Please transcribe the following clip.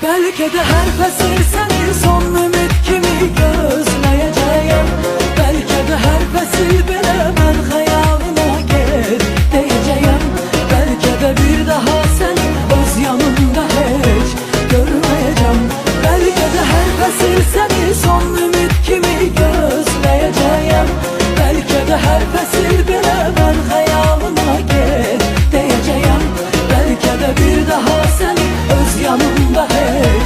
Belki de her fəsil səni son ümid kimi gözləyəcəyəm. Belki de her fəsil belə mən xəyalına get deyəcəyəm. Belki de bir daha səni öz yanımda heç görməyəcəm. Belki de her fəsil səni son ümid kimi gözləyəcəyəm. Belki de her fəsil belə mən xəyalına get deyəcəyəm. Belki de bir daha səni öz yanımda heç